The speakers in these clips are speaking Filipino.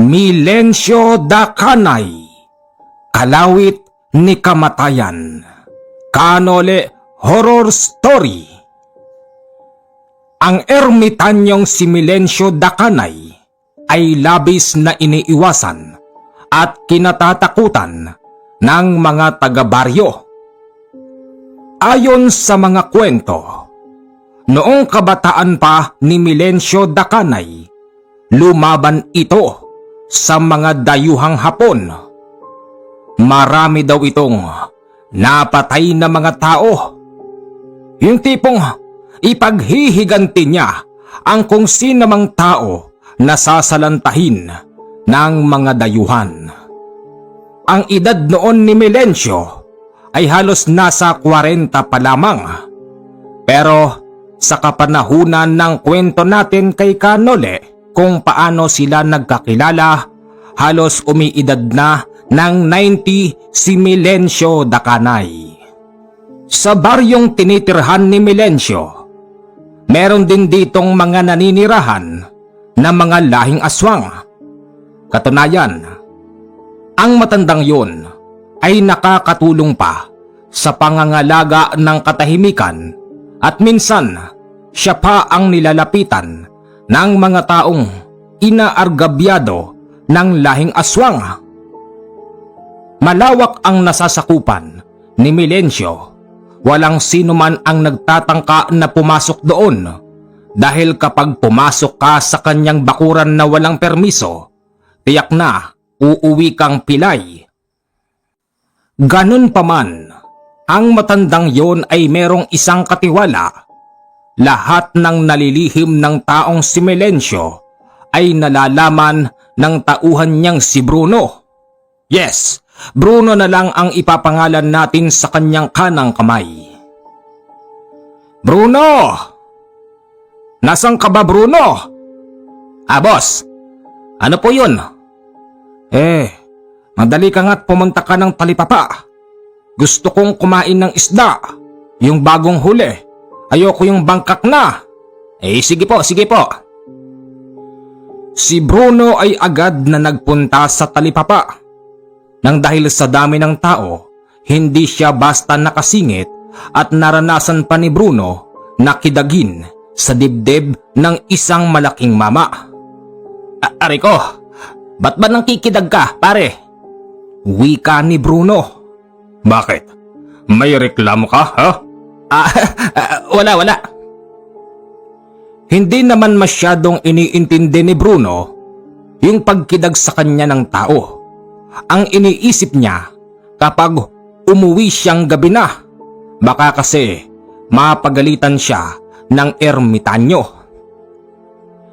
Milencio Dakanay, Kalawit ni Kamatayan, Kanole Horror Story. Ang ermitanyong si Milencio Dakanay ay labis na iniiwasan at kinatatakutan ng mga taga-baryo. Ayon sa mga kwento, noong kabataan pa ni Milencio Dakanay, lumaban ito sa mga dayuhang Hapon. Marami daw itong napatay na mga tao. Yung tipong ipaghihiganti niya ang kung sino mang tao na sasalantahin ng mga dayuhan. Ang edad noon ni Milencio ay halos nasa 40 pa lamang. Pero sa kapanahunan ng kwento natin kay Kanole kung paano sila nagkakilala, halos umiidad na ng 90 si Milencio Dakanay. Sa baryong tinitirhan ni Milencio, meron din ditong mga naninirahan na mga lahing aswang. Katunayan, ang matandang yun ay nakakatulong pa sa pangangalaga ng katahimikan at minsan siya pa ang nilalapitan ng mga taong inaargabyado ng lahing aswang. Malawak ang nasasakupan ni Milencio. Walang sino man ang nagtatangka na pumasok doon dahil kapag pumasok ka sa kanyang bakuran na walang permiso, tiyak na uuwi kang pilay. Ganun pa man, ang matandang yon ay merong isang katiwala. Lahat ng nalilihim ng taong si Milencio ay nalalaman ng tauhan niyang si Bruno. Yes, Bruno na lang ang ipapangalan natin sa kanyang kanang kamay. Bruno! Nasaan ka ba, Bruno? Boss, ano po yun? Madali ka nga't pumunta ka ng Talipapa. Gusto kong kumain ng isda, yung bagong huli. Ayoko yung bangkak na. Sige po, sige po. Si Bruno ay agad na nagpunta sa Talipapa. Nang dahil sa dami ng tao, hindi siya basta nakasingit at naranasan pa ni Bruno na kidagin sa dibdib ng isang malaking mama. Aray ko, ba't ba nang kikidag ka, pare? Wika ni Bruno. Bakit? May reklamo ka, ha? Wala. Hindi naman masyadong iniintindi ni Bruno yung pagkidag sa kanya ng tao. Ang iniisip niya kapag umuwi siyang gabi na, baka kasi mapagalitan siya ng ermitanyo.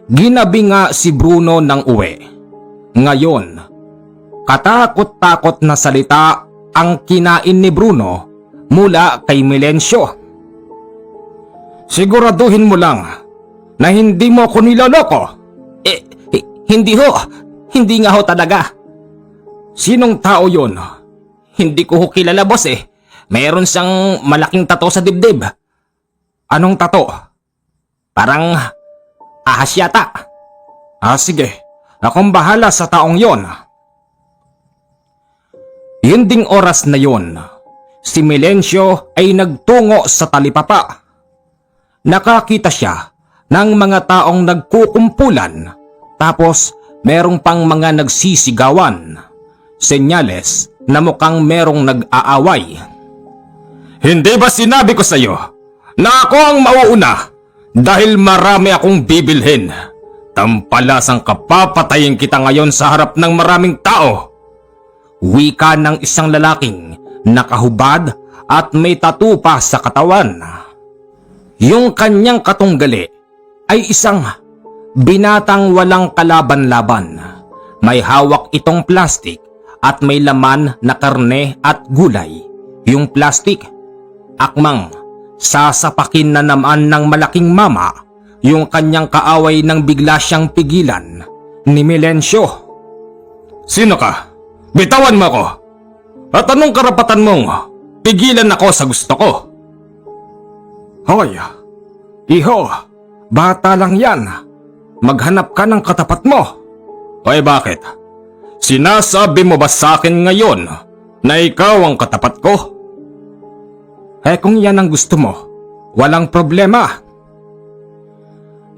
Ginabi nga si Bruno ng uwi. Ngayon, katakot-takot na salita ang kinain ni Bruno mula kay Milencio. Siguraduhin mo lang na hindi mo ako niloloko. Hindi ho. Hindi nga ho talaga. Sinong tao yon? Hindi ko ho kilala, boss eh. Mayroon siyang malaking tato sa dibdib. Anong tato? Parang ahas yata. Sige. Akong bahala sa taong yon. Yun ding oras na yon, si Milencio ay nagtungo sa Talipapa. Nakakita siya ng mga taong nagkukumpulan, tapos merong pang mga nagsisigawan. Senyales na mukhang merong nag-aaway. Hindi ba sinabi ko sa iyo na ako ang mauuna dahil marami akong bibilhin? Tampalasang kapapatayin kita ngayon sa harap ng maraming tao. Wika ng isang lalaking nakahubad at may tattoo pa sa katawan. Yung kanyang katunggali ay isang binatang walang kalaban-laban. May hawak itong plastik at may laman na karne at gulay. Yung plastik, akmang sasapakin na naman ng malaking mama yung kanyang kaaway nang bigla siyang pigilan ni Milencio. Sino ka? Bitawan mo ako! At anong karapatan mong pigilan ako sa gusto ko? Hoy, iho, bata lang yan. Maghanap ka ng katapat mo. Bakit? Sinasabi mo ba sa akin ngayon na ikaw ang katapat ko? Kung yan ang gusto mo, walang problema.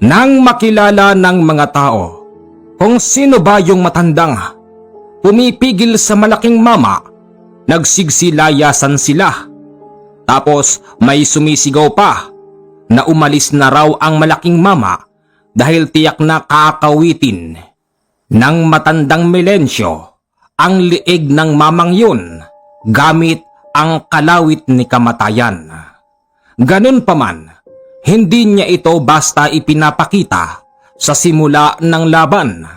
Nang makilala ng mga tao kung sino ba yung matandang pumipigil sa malaking mama, nagsigsilayasan sila. Tapos may sumisigaw pa na umalis na raw ang malaking mama dahil tiyak na kakawitin ng matandang Melencio ang liig ng mamang yun gamit ang kalawit ni kamatayan. Ganun pa man, hindi niya ito basta ipinapakita sa simula ng laban.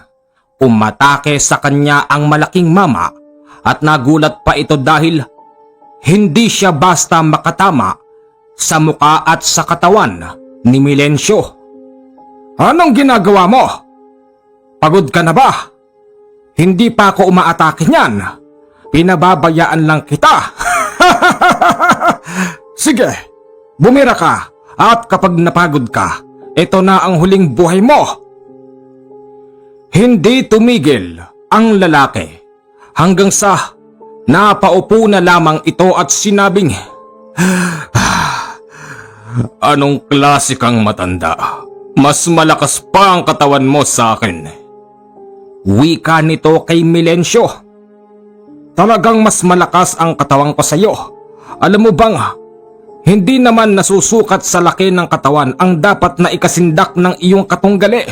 Umatake sa kanya ang malaking mama at nagulat pa ito dahil hindi siya basta makatama sa muka at sa katawan ni Melencio. Anong ginagawa mo? Pagod ka na ba? Hindi pa ako umaatake niyan. Pinababayaan lang kita. Sige, bumira ka at kapag napagod ka, ito na ang huling buhay mo. Hindi tumigil ang lalaki hanggang sa napaupo na lamang ito at sinabing, anong klase kang matanda? Mas malakas pa ang katawan mo sa akin. Wika nito kay Melencio. Talagang mas malakas ang katawan ko sa iyo. Alam mo bang, hindi naman nasusukat sa laki ng katawan ang dapat na ikasindak ng iyong katunggali.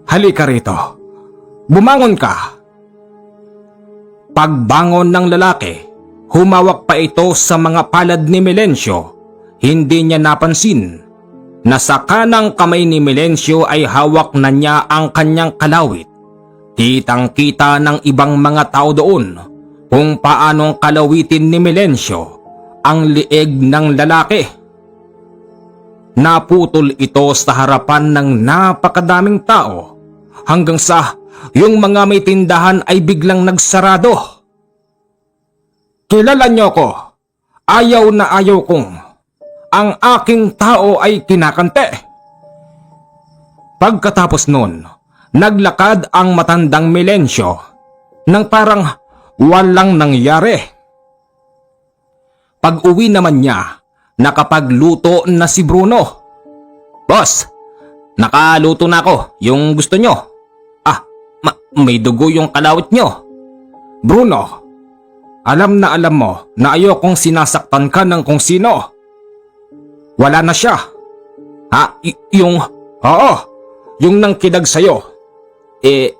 Halika rito. Bumangon ka. Pagbangon ng lalaki, humawak pa ito sa mga palad ni Melencio. Hindi niya napansin na sa kanang kamay ni Melencio ay hawak na niya ang kanyang kalawit. Kitang-kita ng ibang mga tao doon kung paanong kalawitin ni Melencio ang liig ng lalaki. Naputol ito sa harapan ng napakadaming tao hanggang sa yung mga may tindahan ay biglang nagsarado. Kilala niyo ko, ayaw na ayaw kong ang aking tao ay kinakante. Pagkatapos nun, naglakad ang matandang Melencio nang parang walang nangyari. Pag-uwi naman niya, nakapagluto na si Bruno. Boss, nakaluto na ako, yung gusto nyo. May dugo yung kalawit nyo. Bruno, alam mo na ayokong sinasaktan ka ng kung sino. Wala na siya. Oo, yung nangkidag sa'yo.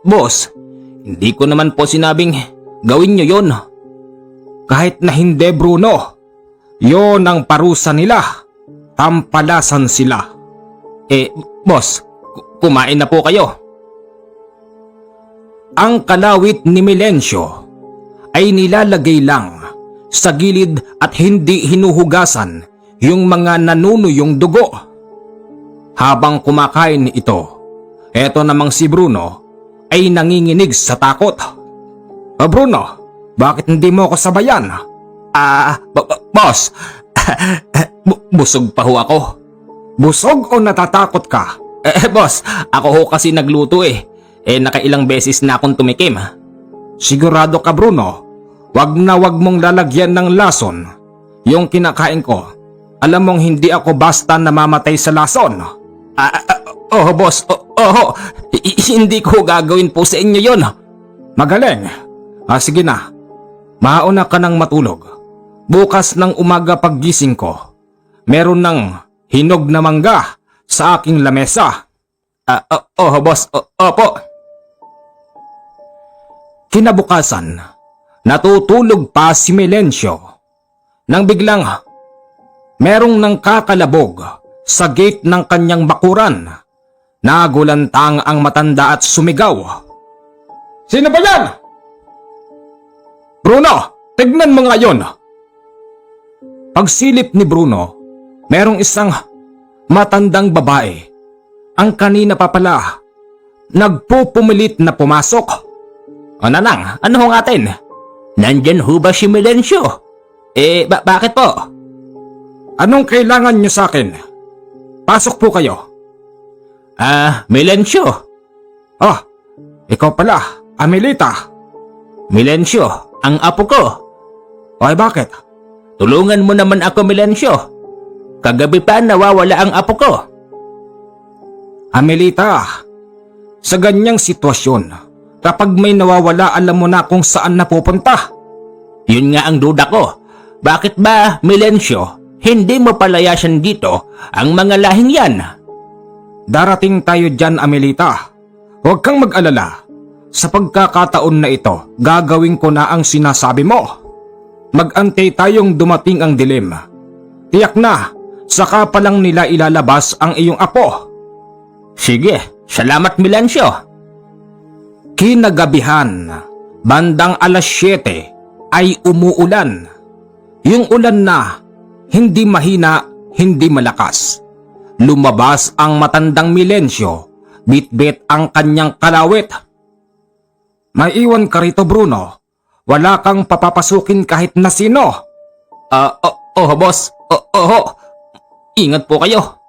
Boss, hindi ko naman po sinabing gawin nyo yun. Kahit na hindi, Bruno, yon ang parusa nila. Tampalasan sila. Boss, kumain na po kayo. Ang kalawit ni Melencio ay nilalagay lang sa gilid at hindi hinuhugasan yung mga nanunuyong dugo. Habang kumakain ito, eto namang si Bruno ay nanginginig sa takot. Bruno, bakit hindi mo ako sabayan? Boss, busog pa ho ako. Busog o natatakot ka? Boss, ako ho kasi nagluto nakailang beses na akong tumikim. Sigurado ka, Bruno? Wag mong lalagyan ng lason yung kinakain ko. Alam mong hindi ako basta namamatay sa lason. Boss, hindi ko gagawin po sa inyo yon. Magaling. Sige na, mauna ka nang matulog. Bukas ng umaga paggising ko, meron ng hinog na mangga sa aking lamesa. Boss, opo. Kinabukasan, natutulog pa si Melencio nang biglang merong nang kakalabog sa gate ng kanyang bakuran. Nagulantang ang matanda at sumigaw. Sino ba yan? Bruno, tignan mo nga yun. Pagsilip ni Bruno, merong isang matandang babae. Ang kanina pa pala, nagpupumilit na pumasok. Nanang, ano hong atin? Nandyan ho ba si Melencio? Bakit po? Anong kailangan nyo sa akin? Pasok po kayo. Melencio. Ikaw pala. Amelita. Milencio, ang apo ko. Ay bakit? Tulungan mo naman ako, Milencio. Kagabi pa nawawala ang apo ko. Amelita, sa ganyang sitwasyon, kapag may nawawala alam mo na kung saan napupunta. Yun nga ang duda ko. Bakit ba, Milencio, hindi mo palayasan dito ang mga lahing yan? Darating tayo dyan, Amelita. Huwag kang mag-alala. Sa pagkakataon na ito, gagawin ko na ang sinasabi mo. Mag-antay tayong dumating ang dilim. Tiyak na, saka pa lang nila ilalabas ang iyong apo. Sige, salamat, Milencio. Kinagabihan, bandang alas 7 ay umuulan. Yung ulan na hindi mahina, hindi malakas. Lumabas ang matandang Milencio, bit-bit ang kanyang kalawit. Maiwan ka rito, Bruno. Wala kang papapasukin kahit na sino. Boss. Ingat po kayo.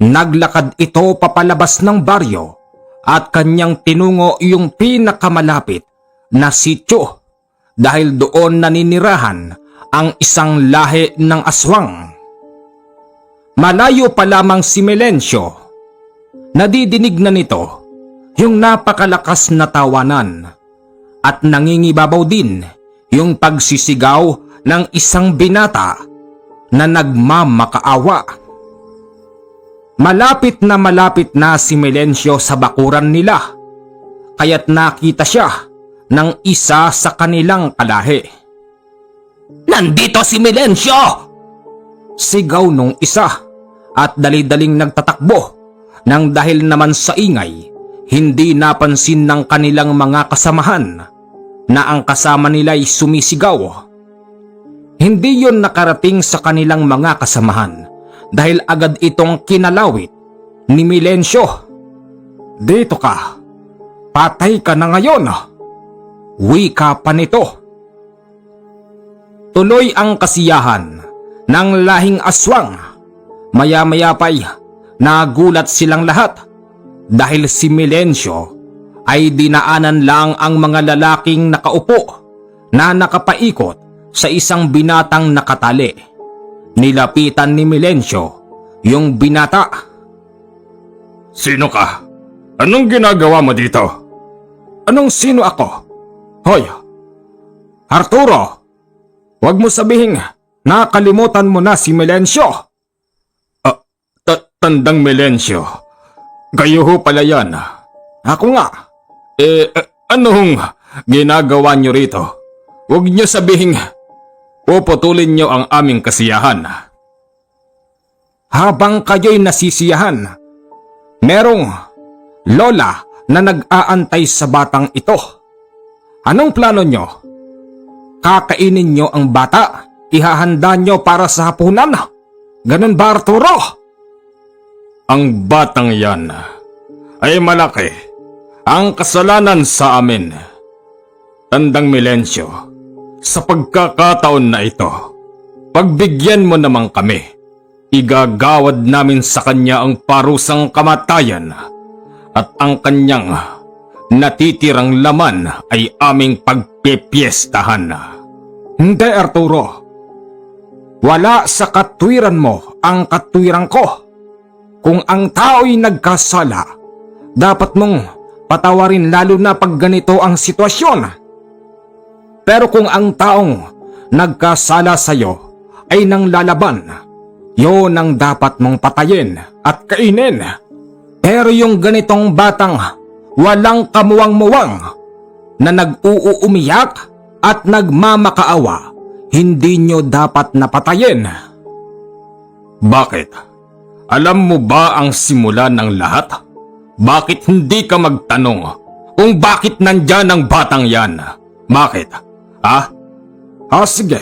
Naglakad ito papalabas ng baryo at kanyang tinungo yung pinakamalapit na sityo dahil doon naninirahan ang isang lahi ng aswang. Malayo pa lamang si Milencio. Nadidinig na nito yung napakalakas na tawanan at nangingibabaw din yung pagsisigaw ng isang binata na nagmamakaawa. Malapit na si Milencio sa bakuran nila, kaya't nakita siya ng isa sa kanilang kalahi. Nandito si Milencio! Sigaw nung isa at dali-daling nagtatakbo nang dahil naman sa ingay, hindi napansin ng kanilang mga kasamahan na ang kasama nila'y sumisigaw. Hindi yon nakarating sa kanilang mga kasamahan dahil agad itong kinalawit ni Milencio. Dito ka, patay ka na ngayon. Wika pa nito. Tuloy ang kasiyahan ng lahing aswang. Maya-maya pa'y nagulat silang lahat dahil si Milencio ay dinaanan lang ang mga lalaking nakaupo na nakapaikot sa isang binatang nakatali. Nilapitan ni Milencio yung binata. Sino ka? Anong ginagawa mo dito? Anong sino ako? Hoy, Arturo! Huwag mo sabihin nakalimutan mo na si Milencio. Tandang Milencio. Kayo ho pala yan. Ako nga. Anong ginagawa nyo rito? Huwag nyo sabihin puputulin nyo ang aming kasiyahan. Habang kayo'y nasisiyahan, merong lola na nag-aantay sa batang ito. Anong plano nyo? Kakainin nyo ang bata? Ihahanda nyo para sa hapunan? Ganun ba, Arturo? Ang batang yan ay malaki. Ang kasalanan sa amin. Tandang Milencio, sa pagkakataon na ito, pagbigyan mo naman kami. Igagawad namin sa kanya ang parusang kamatayan at ang kanyang natitirang laman ay aming pagpipiestahan. Hindi, Arturo. Wala sa katwiran mo ang katwiran ko. Kung ang tao'y nagkasala, dapat mong patawarin lalo na pag ganito ang sitwasyon. Pero kung ang taong nagkasala sa'yo ay nanglalaban, yun ang dapat mong patayin at kainin. Pero yung ganitong batang walang kamuwang-muwang na nag-uumiyak at nagmamakaawa, hindi nyo dapat napatayin. Bakit? Alam mo ba ang simula ng lahat? Bakit hindi ka magtanong kung bakit nandyan ang batang yan? Bakit? Ha? Sige.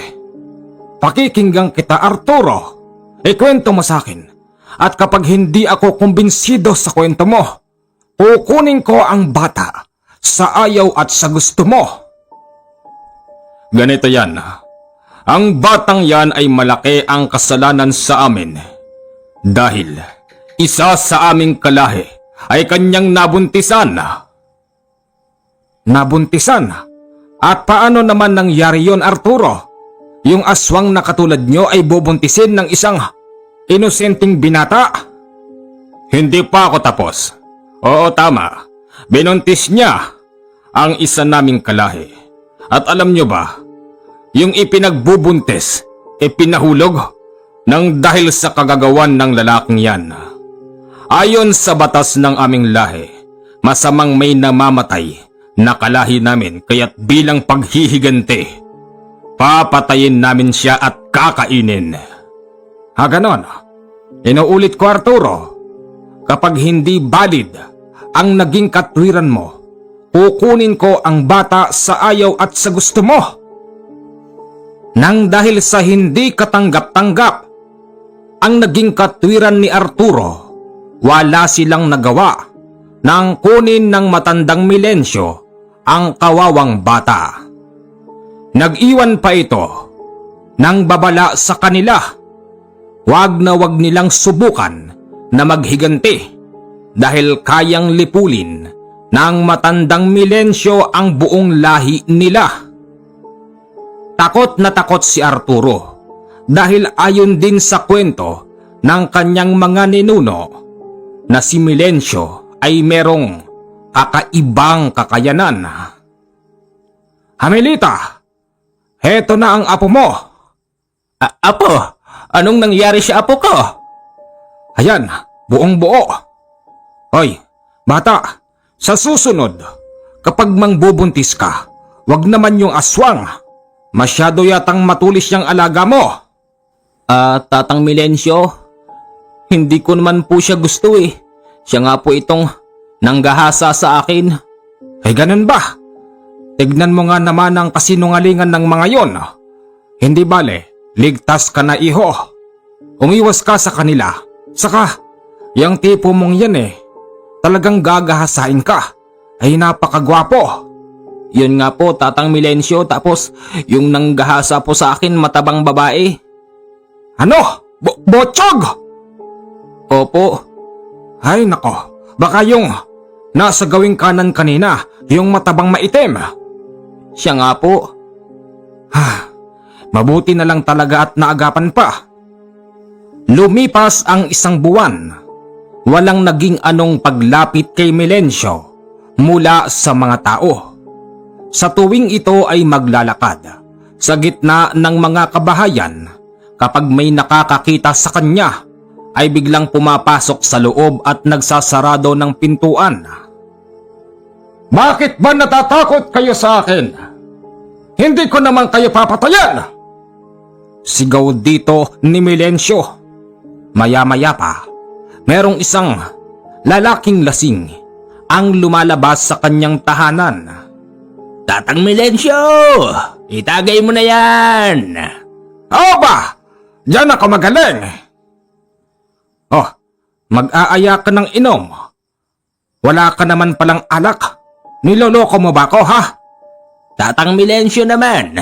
Pakikinggan kita, Arturo. Ikwento mo sa akin. At kapag hindi ako kumbinsido sa kwento mo, kukunin ko ang bata sa ayaw at sa gusto mo. Ganito yan. Ang batang yan ay malaki ang kasalanan sa amin. Dahil isa sa aming kalahi ay kanyang nabuntisan. Nabuntisan? At paano naman nangyari yon, Arturo? Yung aswang na katulad nyo ay bubuntisin ng isang inosenteng binata? Hindi pa ako tapos. Oo, tama. Binuntis niya ang isa naming kalahi. At alam nyo ba, yung ipinagbubuntis, ipinahulog nang dahil sa kagagawan ng lalaking yan. Ayon sa batas ng aming lahi, masamang may namamatay na kalahi namin kaya't bilang paghihiganti, papatayin namin siya at kakainin. Ganon. Inuulit ko, Arturo, kapag hindi valid ang naging katwiran mo, kukunin ko ang bata sa ayaw at sa gusto mo. Nang dahil sa hindi katanggap-tanggap ang naging katwiran ni Arturo, wala silang nagawa nang kunin ng matandang Milencio ang kawawang bata. Nag-iwan pa ito ng babala sa kanila. Wag na wag nilang subukan na maghiganti dahil kayang lipulin ng matandang Milencio ang buong lahi nila. Takot na takot si Arturo dahil ayon din sa kwento ng kanyang mga ninuno na si Milencio ay merong kakaibang kakayanan. Hamelita, heto na ang apo mo. Apo, anong nangyari sa apo ko? Ayan, buong buo. Hoy, bata, sa susunod, kapag mangbubuntis ka, wag naman yung aswang. Masyado yatang matulis yung alaga mo. Tatang Milencio, hindi ko naman po siya gusto eh. Siya nga po itong nanggahasa sa akin. Ay ganun ba? Tignan mo nga naman ang kasinungalingan ng mga yon. Hindi bale, ligtas ka na iho. Umiwas ka sa kanila. Saka, yung tipo mong yan talagang gagahasain ka. Ay napakagwapo. Yun nga po, Tatang Milencio, tapos yung nanggahasa po sa akin matabang babae. Ano? Botsog? Opo. Ay nako, baka yung nasa gawing kanan kanina, yung matabang maitim. Siya nga po. Mabuti na lang talaga at naagapan pa. Lumipas ang isang buwan. Walang naging anong paglapit kay Milencio mula sa mga tao. Sa tuwing ito ay maglalakad sa gitna ng mga kabahayan, kapag may nakakakita sa kanya, ay biglang pumapasok sa loob at nagsasarado ng pintuan. Bakit ba natatakot kayo sa akin? Hindi ko naman kayo papatayan! Sigaw dito ni Milencio. Maya-maya pa, merong isang lalaking lasing ang lumalabas sa kanyang tahanan. Tatang Milencio, itagay mo na yan! Oo ba? Diyan ako magaling! Oh, mag-aaya ka ng inom. Wala ka naman palang alak. Niloloko mo ba ako, ha? Tatang Milencio naman.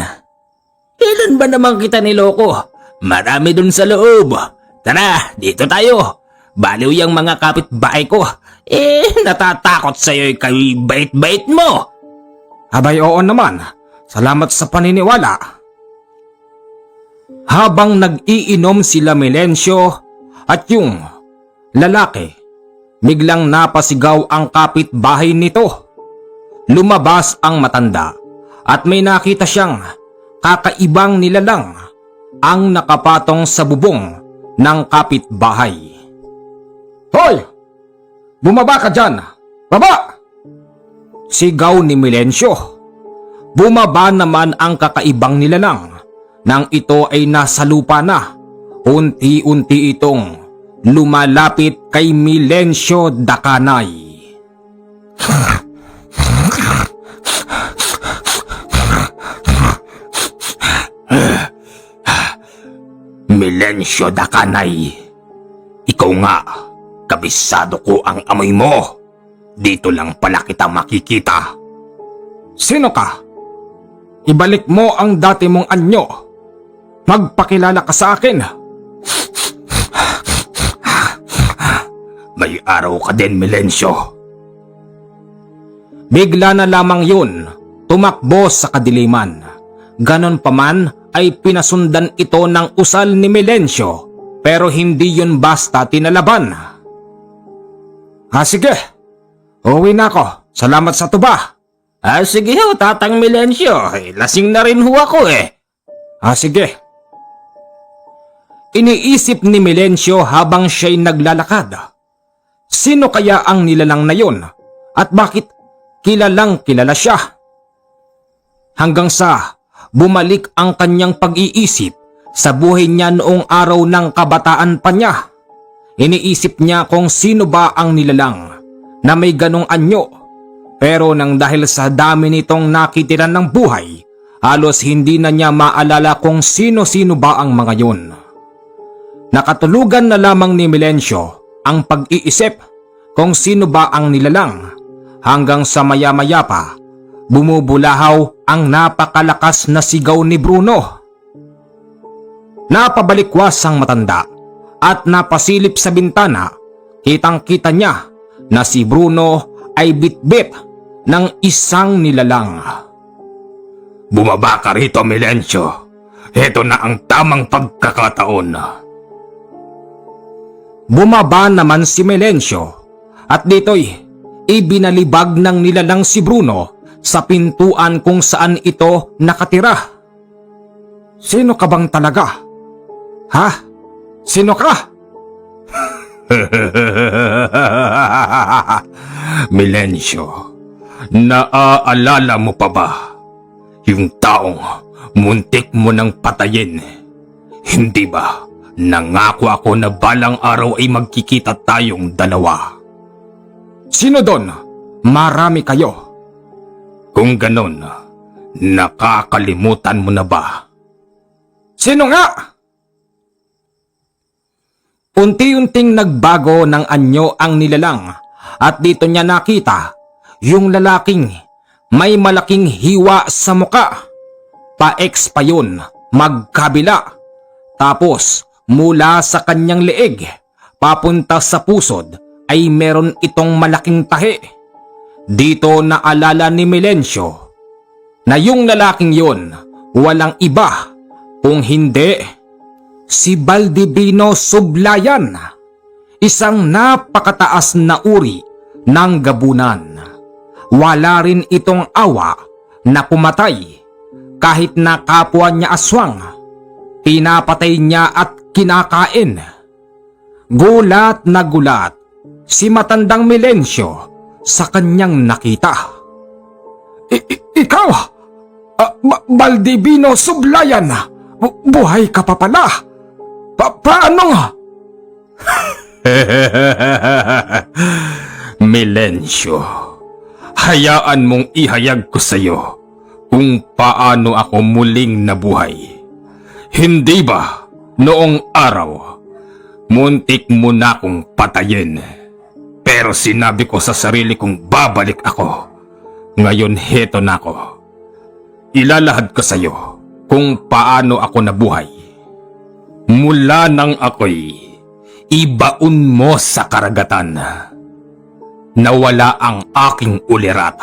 Kailan ba naman kita niloko? Marami dun sa loob. Tara, dito tayo. Baliw yung mga kapitbahay ko. Natatakot sa'yo kay bait-bait mo. Abay oo naman. Salamat sa paniniwala. Habang nag-iinom sila Milencio at yung lalaki, biglang napasigaw ang kapitbahay nito. Lumabas ang matanda at may nakita siyang kakaibang nilalang ang nakapatong sa bubong ng kapitbahay. Hoy! Bumaba ka dyan! Baba! Sigaw ni Milencio. Bumaba naman ang kakaibang nilalang nang ito ay nasa lupa na. Unti-unti itong lumalapit kay Milencio Dacanay. Milencio Dacanay, ikaw nga, kabisado ko ang amoy mo. Dito lang pala kita makikita. Sino ka? Ibalik mo ang dati mong anyo. Magpakilala ka sa akin. May araw ka din, Milencio. Bigla na lamang yun, tumakbo sa kadiliman. Ganon pa man ay pinasundan ito ng usal ni Melencio, pero hindi yun basta tinalaban. Sige, uwi na ako. Salamat sa tuba. Sige ho, Tatang Melencio. Lasing na rin ho ako eh. Sige. Iniisip ni Melencio habang siya'y naglalakad. Sino kaya ang nilalang na yun? At bakit kilalang kilala siya? Hanggang sa bumalik ang kanyang pag-iisip sa buhay niya noong araw ng kabataan pa niya. Iniisip niya kung sino ba ang nilalang na may ganong anyo. Pero nang dahil sa dami nitong nakitiran ng buhay, halos hindi na niya maalala kung sino-sino ba ang mga yun. Nakatulugan na lamang ni Melencio ang pag-iisip kung sino ba ang nilalang, hanggang sa maya-maya pa bumubulahaw ang napakalakas na sigaw ni Bruno. Napabalikwas ang matanda at napasilip sa bintana. Kitang-kita niya na si Bruno ay bitbit ng isang nilalang. Bumaba ka rito, Melencio. Ito na ang tamang pagkakataon. Bumaba naman si Melencio at dito'y ibinalibag ng nilalang si Bruno sa pintuan kung saan ito nakatira. Sino ka bang talaga? Ha? Sino ka? Melencio, naaalala mo pa ba yung taong muntik mo nang patayin? Hindi ba nangako ako na balang araw ay magkikita tayong dalawa? Sino doon? Marami kayo. Kung ganon, nakakalimutan mo na ba? Sino nga? Unti-unting nagbago ng anyo ang nilalang at dito niya nakita yung lalaking may malaking hiwa sa muka. Pa-X pa yun, magkabila. Tapos mula sa kanyang leeg papunta sa pusod ay meron itong malaking tahi. Dito naalala ni Melencio na yung lalaking yun walang iba kung hindi si Baldivino Sublayan, isang napakataas na uri ng gabunan. Wala rin itong awa na pumatay kahit na kapwa niya aswang. Pinapatay niya at kinakain. Gulat na gulat si matandang Melencio sa kanyang nakita. Ikaw? Baldivino Sublayan, buhay ka pa pala. Paano nga? Melencio, hayaan mong ihayag ko sa iyo kung paano ako muling nabuhay. Hindi ba noong araw, muntik mo na akong patayin. Pero sinabi ko sa sarili kong babalik ako. Ngayon heto na ako. Ilalahad ko sa iyo kung paano ako nabuhay. Mula nang ako'y ibaon mo sa karagatan. Nawala ang aking ulirat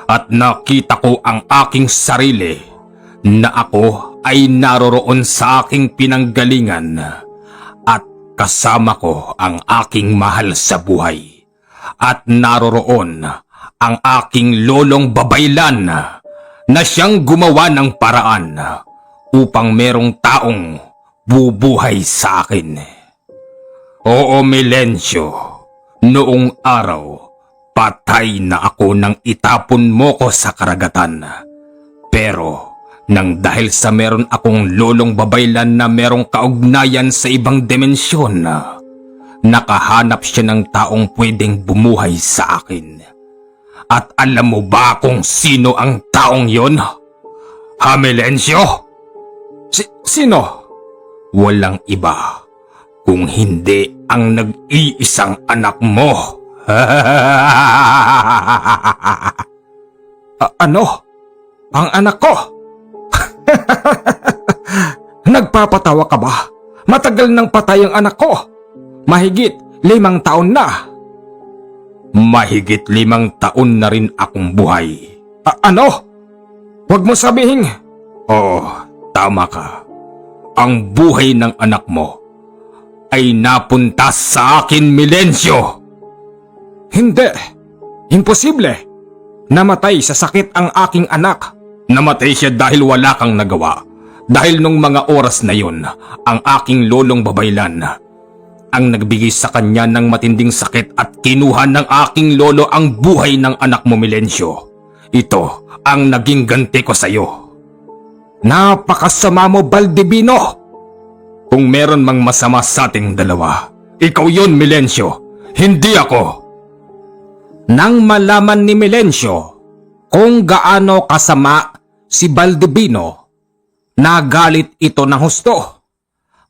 at nakita ko ang aking sarili na ako ay naroroon sa aking pinanggalingan at kasama ko ang aking mahal sa buhay at naroroon ang aking lolong babaylan na siyang gumawa ng paraan upang merong taong bubuhay sa akin. Oo, Melencio, noong araw, patay na ako nang itapon mo ko sa karagatan. Pero, nang dahil sa meron akong lolong babaylan na merong kaugnayan sa ibang dimensyon, nakahanap siya ng taong pwedeng bumuhay sa akin. At alam mo ba kung sino ang taong yon? Ha, Melencio? Sino? Walang iba kung hindi ang nag-iisang anak mo. Ano? Ang anak ko? Nagpapatawa ka ba? Matagal nang patay ang anak ko. Mahigit 5 taon na. Mahigit 5 taon na rin akong buhay. Ano? Huwag mo sabihin. Oo, tama ka. Ang buhay ng anak mo ay napunta sa akin, Milencio! Hindi. Imposible. Namatay sa sakit ang aking anak. Namatay siya dahil wala kang nagawa. Dahil nung mga oras na yon, ang aking lolong babaylan ang nagbigay sa kanya ng matinding sakit at kinuha ng aking lolo ang buhay ng anak mo, Milencio. Ito ang naging ganti ko sa iyo. Napakasama mo, Baldivino. Kung meron mang masama sa ating dalawa, ikaw yon, Milencio, hindi ako. Nang malaman ni Milencio kung gaano kasama si Baldivino, nagalit ito ng husto.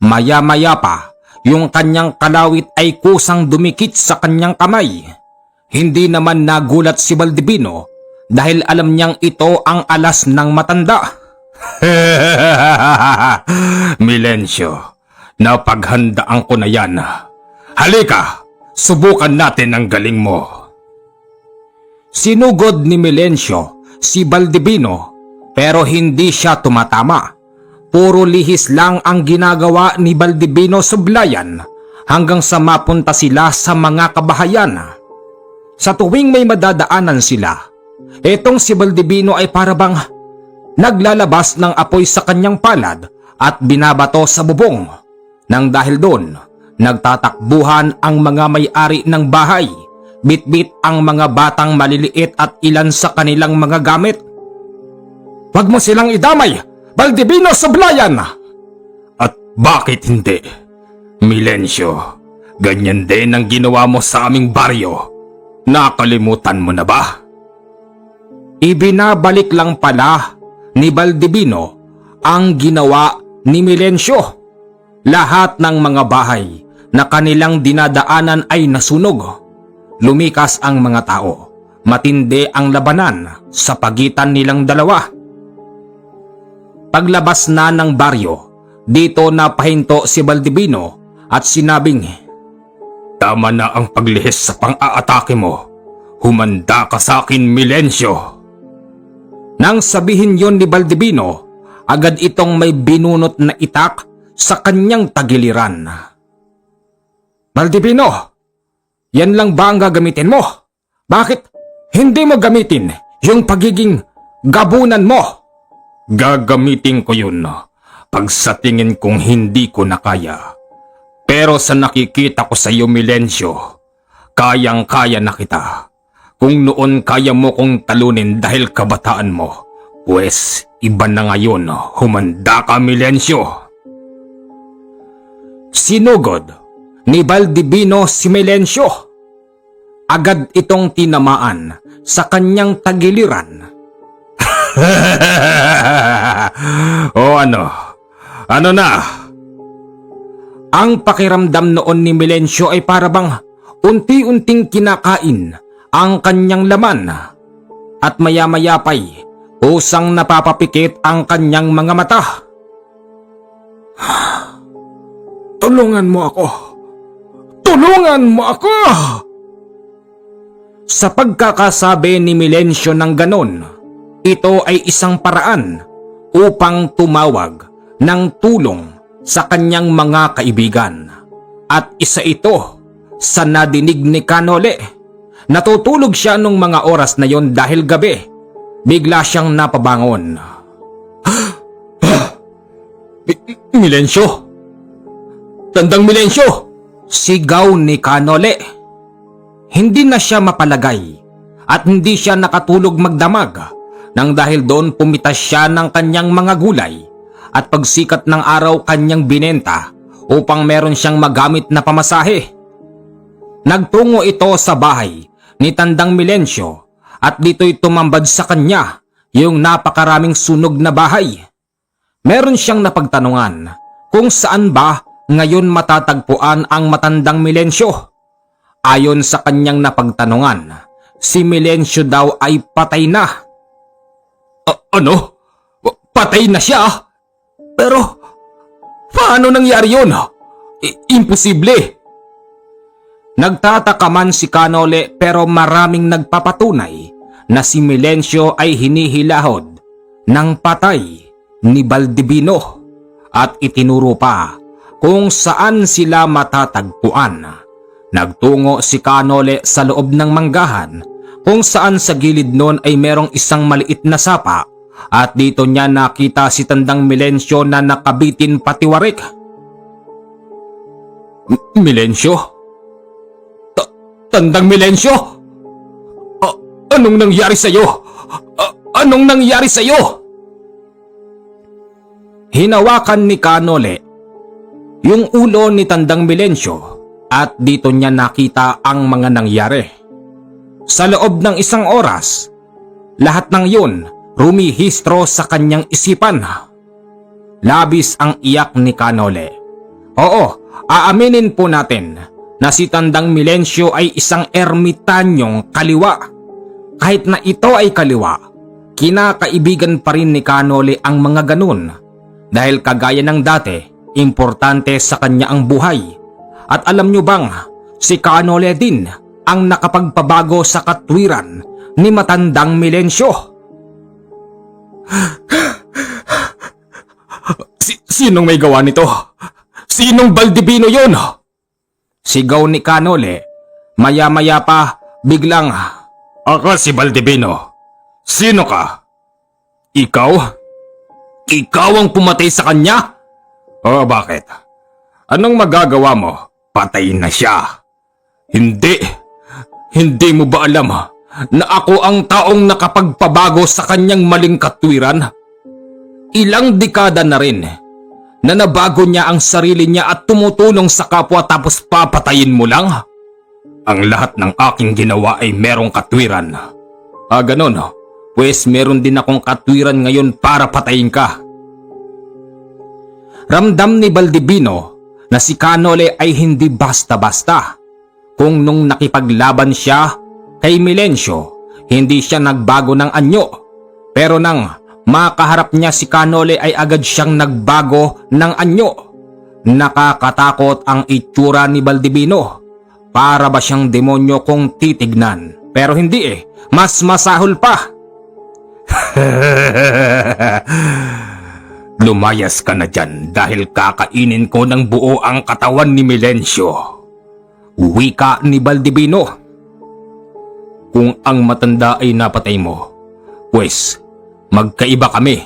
Maya-maya pa, yung kanyang kalawit ay kusang dumikit sa kanyang kamay. Hindi naman nagulat si Baldivino dahil alam niyang ito ang alas ng matanda. Milencio, napaghandaan ko na yan. Halika, subukan natin ang galing mo. Sinugod ni Milencio si Baldivino pero hindi siya tumatama. Puro lihis lang ang ginagawa ni Baldivino sublayan hanggang sa mapunta sila sa mga kabahayan. Sa tuwing may madadaanan sila, etong si Baldivino ay parabang naglalabas ng apoy sa kanyang palad at binabato sa bubong. Nang dahil doon, nagtatakbuhan ang mga may-ari ng bahay, bitbit ang mga batang maliliit at ilan sa kanilang mga gamit. Huwag mo silang idamay, Baldivino sublayan! At bakit hindi? Milencio, ganyan din ang ginawa mo sa aming baryo. Nakalimutan mo na ba? Ibinabalik lang pala ni Baldivino ang ginawa ni Milencio. Lahat ng mga bahay na kanilang dinadaanan ay nasunog. Lumikas ang mga tao. Matindi ang labanan sa pagitan nilang dalawa. Paglabas na ng baryo, dito napahinto si Baldivino at sinabing, Tama na ang paglihis sa pang-aatake mo. Humanda ka sa akin, Milencio. Nang sabihin yon ni Baldivino, agad itong may binunot na itak sa kanyang tagiliran. Baldivino, yan lang ba ang gagamitin mo? Bakit hindi mo gamitin yung pagiging gabunan mo? Gagamitin ko yun pag sa tingin kong hindi ko na kaya. Pero sa nakikita ko sa iyo, Milencio, kayang-kaya na kita. Kung noon kaya mo kong talunin dahil kabataan mo, pues iba na ngayon, humanda ka, Milencio. Sinugod ni Baldivino si Milencio. Agad itong tinamaan sa kanyang tagiliran. O ano? Ano na? Ang pakiramdam noon ni Milencio ay parabang unti-unting kinakain ang kanyang laman at maya-maya pa'y usang napapapikit ang kanyang mga mata. Tulungan mo ako! Tulungan mo ako! Sa pagkakasabi ni Milencio ng ganon, ito ay isang paraan upang tumawag ng tulong sa kanyang mga kaibigan. At isa ito sa nadinig ni Canole. Natutulog siya nung mga oras na yon dahil gabi. Bigla siyang napabangon. Milencio? Tandang Milencio! Sigaw ni Canole. Hindi na siya mapalagay at hindi siya nakatulog magdamag. Nang dahil doon pumitas siya ng kanyang mga gulay at pagsikat ng araw kanyang binenta upang meron siyang magamit na pamasahe. Nagtungo ito sa bahay ni Tandang Milencio at dito'y tumambad sa kanya yung napakaraming sunog na bahay. Meron siyang napagtanungan kung saan ba ngayon matatagpuan ang matandang Milencio. Ayon sa kanyang napagtanungan, si Milencio daw ay patay na. Ano? Patay na siya? Pero paano nangyari yun? Imposible. Nagtataka man si Canole pero maraming nagpapatunay na si Milencio ay hinihilahod ng patay ni Baldibino at itinuro pa kung saan sila matatagpuan. Nagtungo si Canole sa loob ng manggahan kung saan sa gilid nun ay merong isang maliit na sapa at dito niya nakita si Tandang Milencio na nakabitin patiwarik. Milencio? Tandang Milencio? Anong nangyari sa'yo? Anong nangyari sa'yo? Hinawakan ni Canole yung ulo ni Tandang Milencio at dito niya nakita ang mga nangyari. Sa loob ng isang oras, lahat ng yun rumihistro sa kanyang isipan. Labis ang iyak ni Canole. Oo, aaminin po natin na si Tandang Milencio ay isang ermitanyong kaliwa. Kahit na ito ay kaliwa, kinakaibigan pa rin ni Canole ang mga ganun dahil kagaya ng dati, importante sa kanya ang buhay. At alam nyo bang, si Canole din ang nakapagpabago sa katwiran ni Matandang Milencio. Sinong may gawa nito? Sinong Baldibino yon? Sigaw ni Canole. Maya-maya pa, biglang, Ako si Baldibino. Sino ka? Ikaw? Ikaw ang pumatay sa kanya? O bakit? Anong magagawa mo? Patay na siya. Hindi mo ba alam na ako ang taong nakapagpabago sa kanyang maling katwiran? Ilang dekada na rin na nabago niya ang sarili niya at tumutulong sa kapwa tapos papatayin mo lang? Ang lahat ng aking ginawa ay merong katwiran. Ganon. Pues meron din akong katwiran ngayon para patayin ka. Ramdam ni Baldibino na si Canole ay hindi basta-basta. Kung nung nakipaglaban siya kay Milencio, hindi siya nagbago ng anyo. Pero nang makaharap niya si Canole ay agad siyang nagbago ng anyo. Nakakatakot ang itsura ni Baldibino. Para ba siyang demonyo kung titignan? Pero hindi mas masahol pa. Lumayas ka na dyan dahil kakainin ko ng buo ang katawan ni Milencio. Wika ni Baldibino. Kung ang matanda ay napatay mo, pues magkaiba kami.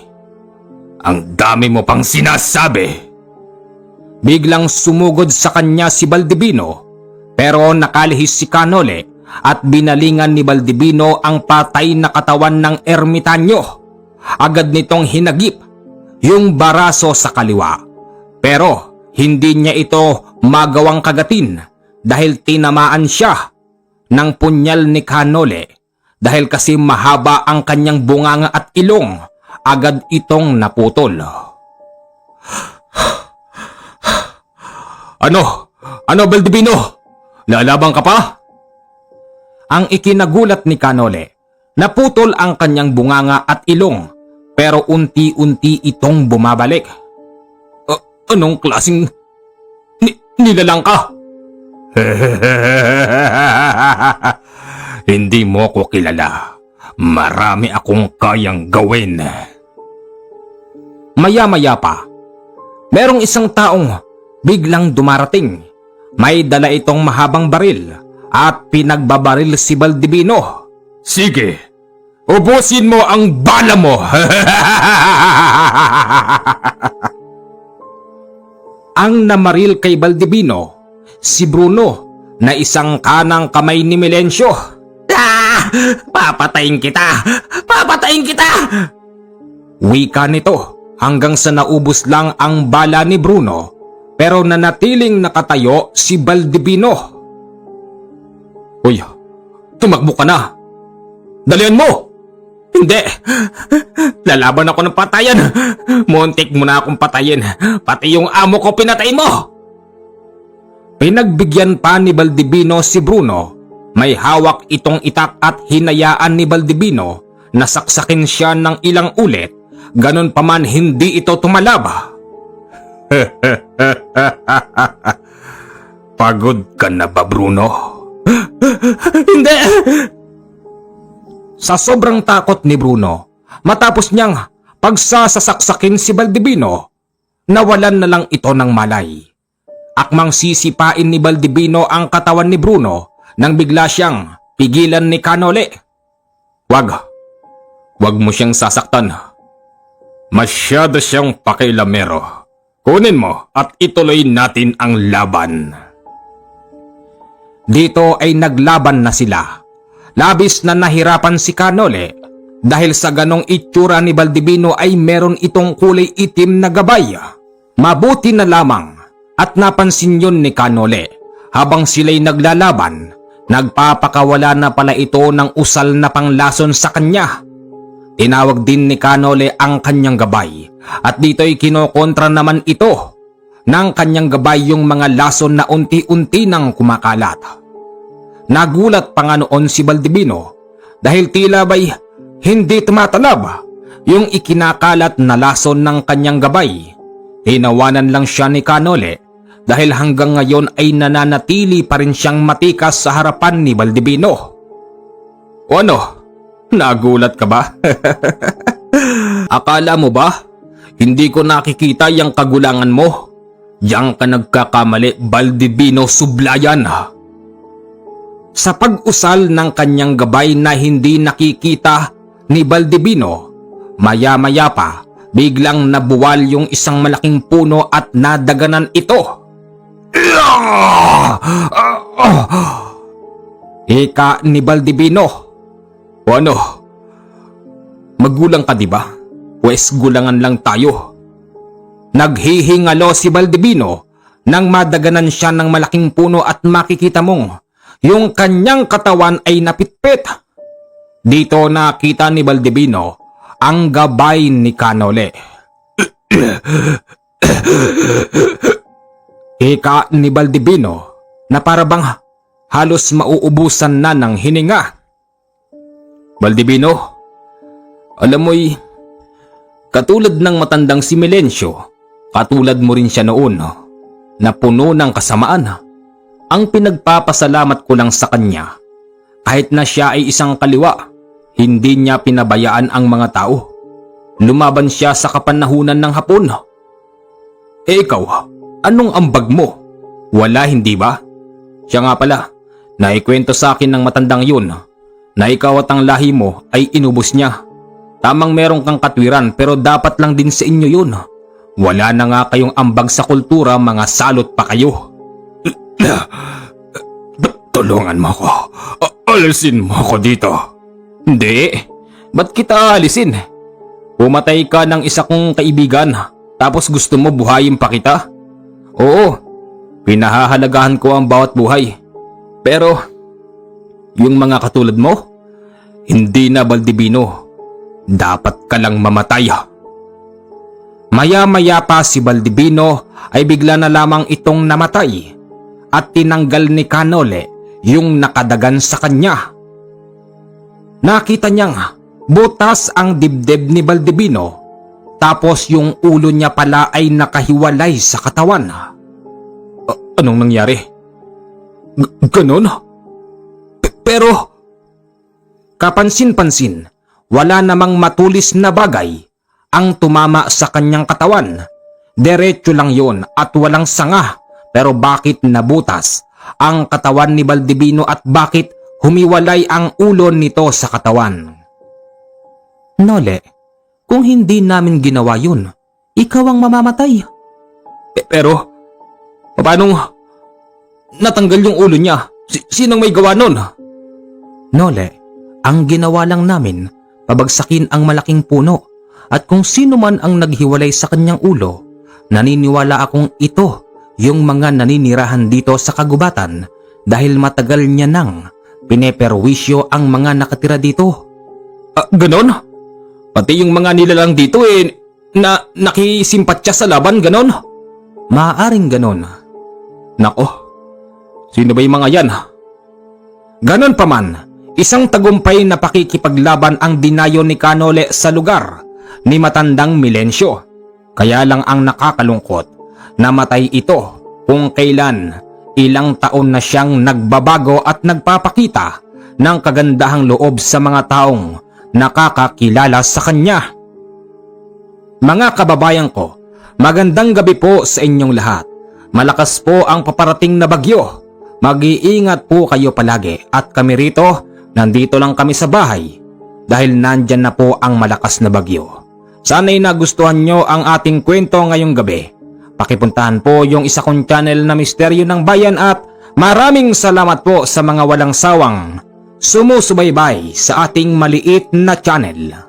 Ang dami mo pang sinasabi. Biglang sumugod sa kanya si Baldibino pero nakalihis si Canole at binalingan ni Baldibino ang patay na katawan ng ermitanyo. Agad nitong hinagip yung baraso sa kaliwa pero hindi niya ito magawang kagatin dahil tinamaan siya ng punyal ni Canole. Dahil kasi mahaba ang kanyang bunganga at ilong, agad itong naputol. Ano Baldibino? Lalaban ka pa? Ang ikinagulat ni Canole, naputol ang kanyang bunganga at ilong pero unti-unti itong bumabalik. Anong klaseng nilalang ka? Hindi mo ko kilala. Marami akong kayang gawin. Maya-maya pa, merong isang taong biglang dumarating. May dala itong mahabang baril at pinagbabaril si Baldibino. Sige, ubusin mo ang bala mo. Ang namaril kay Baldibino, si Bruno na isang kanang kamay ni Milencio. Papatayin kita! Papatayin kita! Wika nito hanggang sa naubos lang ang bala ni Bruno pero nanatiling nakatayo si Baldibino. Uy, tumakbo ka na. Dalian mo! Hindi! Lalaban ako ng patayan! Muntik mo na akong patayin! Pati yung amo ko pinatay mo! Pinagbigyan pa ni Baldibino si Bruno. May hawak itong itak at hinayaan ni Baldibino na saksakin siya ng ilang ulit. Ganon pa man hindi ito tumalab. Napapagod ka na ba, Bruno? Hindi! Sa sobrang takot ni Bruno, matapos niyang pagsasasaksakin si Baldibino, nawalan na lang ito ng malay. Akmang sisipain ni Baldibino ang katawan ni Bruno nang bigla siyang pigilan ni Canole. Wag mo siyang sasaktan. Masyado siyang pakilamero. Kunin mo at ituloy natin ang laban. Dito ay naglaban na sila. Labis na nahirapan si Canole dahil sa ganong itsura ni Baldibino ay meron itong kulay itim na gabay. Mabuti na lamang at napansin yun ni Canole habang sila'y naglalaban. Nagpapakawala na pala ito ng usal na panglason sa kanya. Tinawag din ni Canole ang kanyang gabay at dito'y kinokontra naman ito ng kanyang gabay yung mga lason na unti-unti nang kumakalat. Nagulat pa nga noon si Baldibino dahil tila ba'y hindi tumatalab yung ikinakalat na lason ng kanyang gabay. Hinawanan lang siya ni Canole dahil hanggang ngayon ay nananatili pa rin siyang matikas sa harapan ni Baldibino. O ano? Nagulat ka ba? Akala mo ba? Hindi ko nakikita yung kagulangan mo. Diyan ka nagkakamali, Baldibino Sublayan. Sa pag-usal ng kanyang gabay na hindi nakikita ni Baldibino, maya-maya pa biglang nabuwal yung isang malaking puno at nadaganan ito. Ika ni Baldibino. O ano? Magulang ka diba? Pwes gulangan lang tayo. Naghihingalo si Baldibino nang madaganan siya ng malaking puno at makikita mong yung kanyang katawan ay napitpit. Dito nakita ni Baldibino ang gabay ni Canole. Ika ni Baldibino na parabang halos mauubusan na ng hininga. Baldibino, alam mo'y katulad ng matandang si Melencio, katulad mo rin siya noon na puno ng kasamaan. Ang pinagpapasalamat ko lang sa kanya, kahit na siya ay isang kaliwa, hindi niya pinabayaan ang mga tao. Lumaban siya sa kapanahunan ng Hapon. Eh ikaw, anong ambag mo? Wala, hindi ba? Siya nga pala, naikwento sa akin ng matandang yun na ikaw at ang lahi mo ay inubos niya. Tamang merong kang katwiran pero dapat lang din sa inyo yun. Wala na nga kayong ambag sa kultura, mga salot pa kayo. Tulungan mo ko. Alisin mo ko dito. Hindi, ba't kita alisin? Pumatay ka ng isa kong kaibigan tapos gusto mo buhayin pa kita? Oo, pinahahalagahan ko ang bawat buhay. Pero yung mga katulad mo, hindi na, Baldibino. Dapat ka lang mamatay. Maya-maya pa si Baldibino ay bigla na lamang itong namatay at tinanggal ni Canole yung nakadagan sa kanya. Nakita niyang butas ang dibdib ni Baldibino tapos yung ulo niya pala ay nakahiwalay sa katawan. Anong nangyari? Ganon? Pero kapansin-pansin, wala namang matulis na bagay ang tumama sa kanyang katawan. Diretso lang yon at walang sanga. Pero bakit nabutas ang katawan ni Baldibino at bakit humiwalay ang ulo nito sa katawan? Nole, kung hindi namin ginawa yun, ikaw ang mamamatay. Pero paano natanggal yung ulo niya? Sinong may gawa nun? Nole, ang ginawa lang namin, pabagsakin ang malaking puno at kung sino man ang naghiwalay sa kanyang ulo, naniniwala akong ito yung mga naninirahan dito sa kagubatan dahil matagal niya nang pineperwisyo ang mga nakatira dito. Ganon? Pati yung mga nilalang dito na nakisimpatya sa laban, ganon? Maaaring ganon. Nako, sino ba yung mga yan? Ganon pa man, isang tagumpay na pakikipaglaban ang dinayo ni Canole sa lugar ni matandang Melencio. Kaya lang ang nakakalungkot, namatay ito kung kailan ilang taon na siyang nagbabago at nagpapakita ng kagandahang loob sa mga taong nakakakilala sa kanya. Mga kababayan ko, magandang gabi po sa inyong lahat. Malakas po ang paparating na bagyo. Mag-iingat po kayo palagi at kami rito, nandito lang kami sa bahay dahil nandyan na po ang malakas na bagyo. Sana'y nagustuhan nyo ang ating kwento ngayong gabi. Pakipuntahan po yung isa kong channel na Misteryo ng Bayan at maraming salamat po sa mga walang sawang sumusubaybay sa ating maliit na channel.